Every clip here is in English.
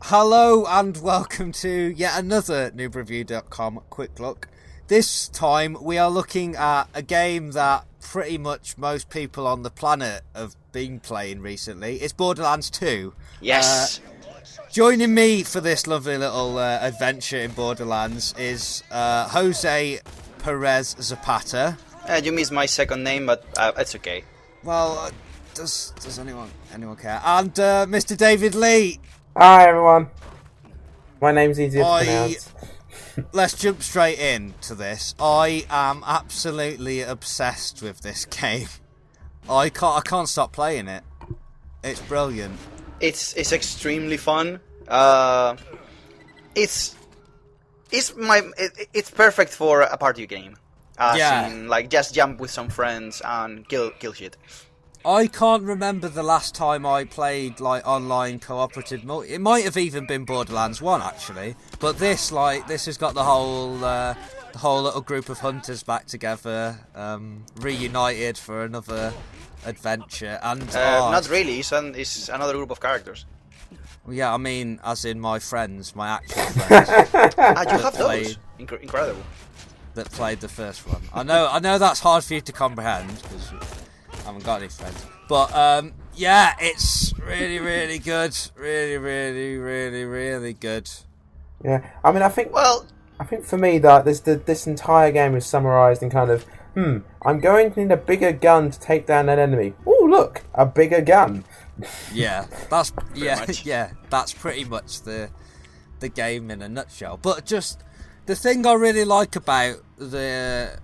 Hello and welcome to yet another noobreview.com quick look. This time we are looking at a game that pretty much most people on the planet have been playing recently. It's Borderlands 2. Yes. Joining me for this lovely little adventure in Borderlands is Jose Perez Zapata. You missed my second name, but it's okay. Well, does anyone care? And Mr. David Lee. Hi everyone. My name's easier to pronounce. Let's jump straight into this. I am absolutely obsessed with this game. I can't stop playing it. It's brilliant. It's extremely fun. It's perfect for a party game. Like just jump with some friends and kill shit. I can't remember the last time I played like online cooperative. It might have even been Borderlands 1 actually, but this has got the whole little group of hunters back together, reunited for another adventure. And not really. It's another group of characters. Well, yeah, I mean, as in my friends, my actual friends. You have those. Incredible. That played the first one. I know that's hard for you to comprehend because I haven't got any friends. But yeah, it's really, really good. Really, really, really, really good. Yeah, I mean, I think for me that this entire game is summarised in kind of, I'm going to need a bigger gun to take down an enemy. Oh, look, a bigger gun. Yeah, that's that's pretty much the game in a nutshell. But just the thing I really like about the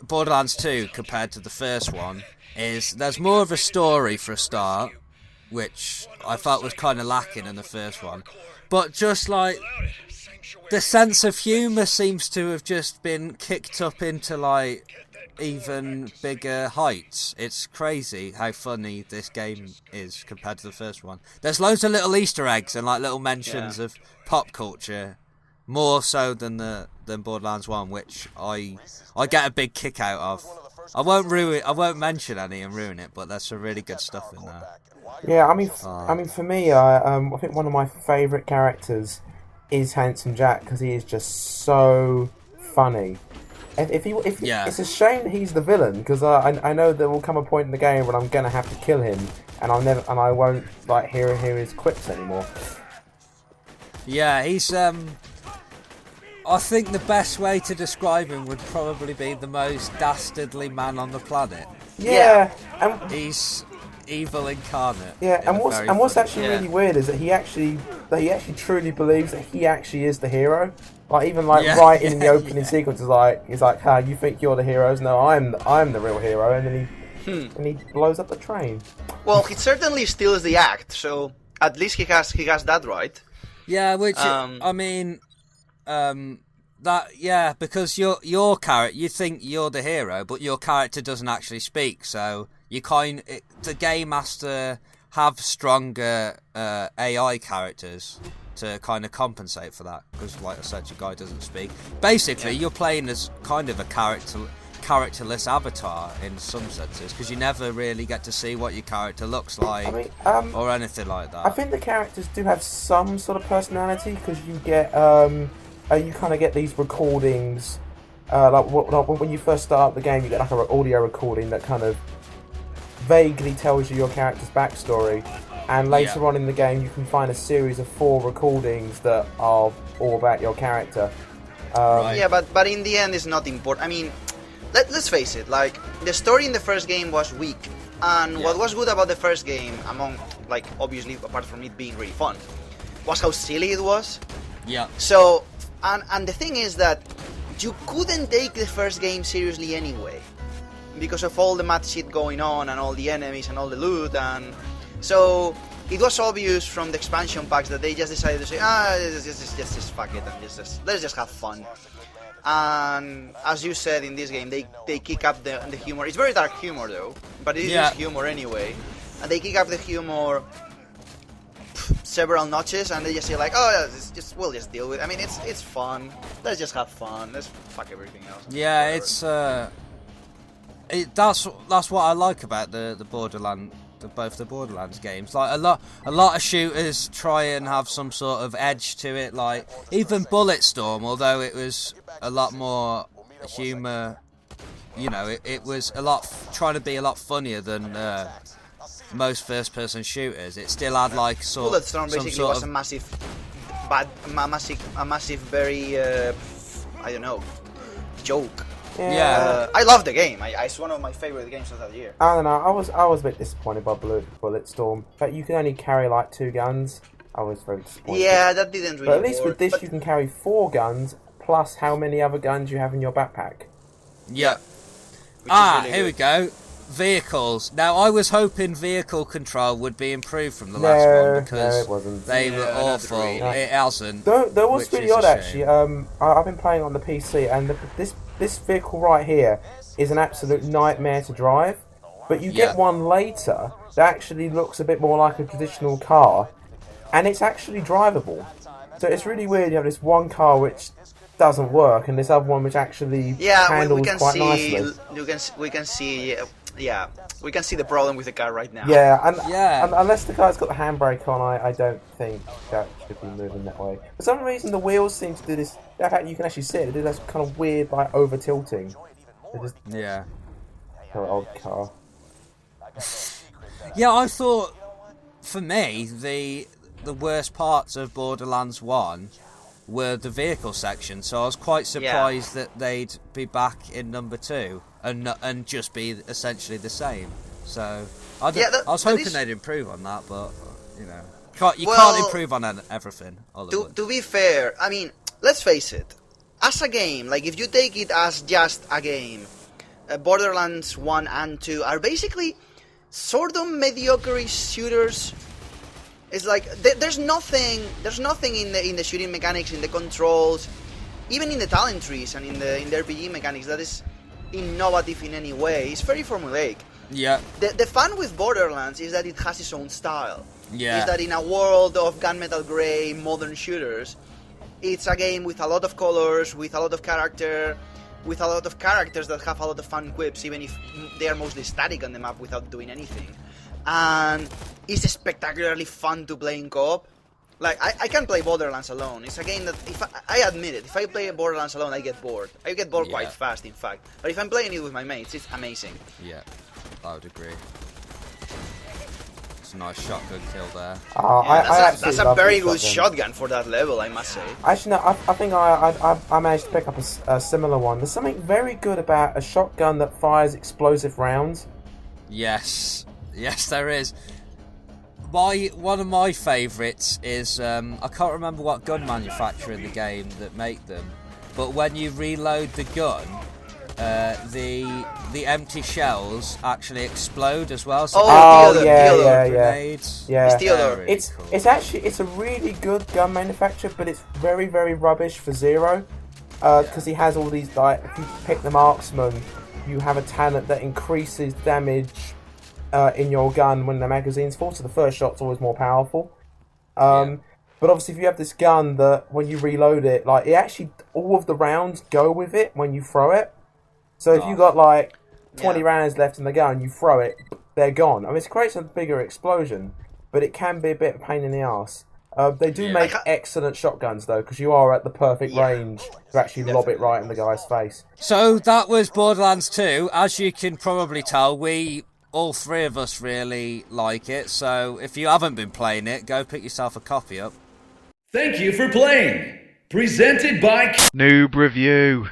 Borderlands 2 compared to the first one is there's more of a story for a start, which I felt was kind of lacking in the first one. But just like the sense of humour seems to have just been kicked up into like even bigger heights. It's crazy how funny this game is compared to the first one. There's loads of little Easter eggs and like little mentions of pop culture, more so than Borderlands 1, which I get a big kick out of. I won't mention any and ruin it, but there's some really good stuff in there. Yeah, I mean for me, I think one of my favourite characters is Handsome Jack because he is just so funny. It's a shame that he's the villain because I know there will come a point in the game when I'm gonna have to kill him, and I won't like hear his quips anymore. Yeah, he's I think the best way to describe him would probably be the most dastardly man on the planet. Yeah. He's evil incarnate. Yeah, and what's actually really weird is that he actually truly believes that he actually is the hero. Like even right in the opening sequence he's like, you think you're the heroes? No, I'm the real hero, and then he blows up the train. Well, he certainly steals the act, so at least he has that right. Yeah, which I mean, because your character, you think you're the hero, but your character doesn't actually speak, so the game has to have stronger AI characters to kind of compensate for that, because like I said, your guy doesn't speak. Basically, you're playing as kind of a characterless avatar in some senses, because you never really get to see what your character looks like or anything like that. I think the characters do have some sort of personality, because you get you kind of get these recordings, like when you first start the game, you get like an audio recording that kind of vaguely tells you your character's backstory, and later on in the game you can find a series of 4 recordings that are all about your character. Yeah, but in the end it's not important. I mean, let's face it, like, the story in the first game was weak, and what was good about the first game, among, like, obviously apart from it being really fun, was how silly it was. Yeah. So, and the thing is that you couldn't take the first game seriously anyway, because of all the mad shit going on and all the enemies and all the loot, and so it was obvious from the expansion packs that they just decided to say, just fuck it, and let's just have fun. And as you said, in this game, they kick up the humor. It's very dark humor though, but it is humor anyway, and they kick up the humor several notches, and they just say like, we'll just deal with it. I mean, it's fun. Let's just have fun. Let's fuck everything else. Yeah, whatever. That's what I like about the both the Borderlands games. Like a lot of shooters try and have some sort of edge to it. Like even Bulletstorm, although it was a lot more humour, you know, it was trying to be a lot funnier than most first-person shooters. It still had like Bulletstorm basically was a massive, very I don't know, joke. Yeah. I love the game. It's one of my favorite games of that year. I don't know. I was a bit disappointed by Bulletstorm. But you can only carry like 2 guns. I was very disappointed. Yeah, that didn't really. But at least with this, you can carry 4 guns plus how many other guns you have in your backpack. Yeah. Really here good. we go. Vehicles. Now, I was hoping vehicle control would be improved from the last one because it wasn't. they were awful. No. It hasn't. That was which really is a odd, shame. actually. I've been playing on the PC, and this vehicle right here is an absolute nightmare to drive. But you get one later that actually looks a bit more like a traditional car, and it's actually drivable. So it's really weird. You have this one car which doesn't work, and this other one which actually handles we can quite see. nicely. We can see. Yeah, we can see the problem with the car right now. Yeah, and unless the guy's got the handbrake on, I don't think that should be moving that way. For some reason, the wheels seem to do this. In fact, you can actually see it. They do this kind of weird, like over tilting. Yeah. Kind of odd car. Yeah, I thought for me the worst parts of Borderlands 1 were the vehicle section, so I was quite surprised that they'd be back in number 2 and just be essentially the same. So I was hoping they'd improve on that, but you know, you can't improve on everything. To be fair, I mean, let's face it. As a game, like if you take it as just a game, Borderlands 1 and 2 are basically sort of mediocre shooters. It's like there's nothing in the shooting mechanics, in the controls, even in the talent trees and in the RPG mechanics that is innovative in any way. It's very formulaic. Yeah. The fun with Borderlands is that it has its own style. Yeah. Is that in a world of gunmetal grey modern shooters, it's a game with a lot of colors, with a lot of character, with a lot of characters that have a lot of fun quips, even if they are mostly static on the map without doing anything. And it's spectacularly fun to play in co-op. Like, I can't play Borderlands alone. It's a game that, I admit it, if I play Borderlands alone, I get bored. I get bored quite fast, in fact. But if I'm playing it with my mates, it's amazing. Yeah, I would agree. It's a nice shotgun kill there. That's a very good shotgun for that level, I must say. Actually, no, I think I managed to pick up a similar one. There's something very good about a shotgun that fires explosive rounds. Yes, there is. One of my favourites is I can't remember what gun manufacturer in the game that make them, but when you reload the gun, the empty shells actually explode as well. So grenades. It's a really good gun manufacturer, but it's very, very rubbish for Zero, because he has all these, like, if you pick the marksman, you have a talent that increases damage in your gun when the magazine's full, so the first shot's always more powerful. But obviously if you have this gun that when you reload it, like, it actually, all of the rounds go with it when you throw it. So if you've got like 20 rounds left in the gun, you throw it, they're gone. I mean, it creates a bigger explosion, but it can be a bit of a pain in the arse. They do make excellent shotguns though, because you are at the perfect range to actually lob it right in the guy's face. So that was Borderlands 2. As you can probably tell, all three of us really like it, so if you haven't been playing it, go pick yourself a copy up. Thank you for playing. Presented by Noob Review.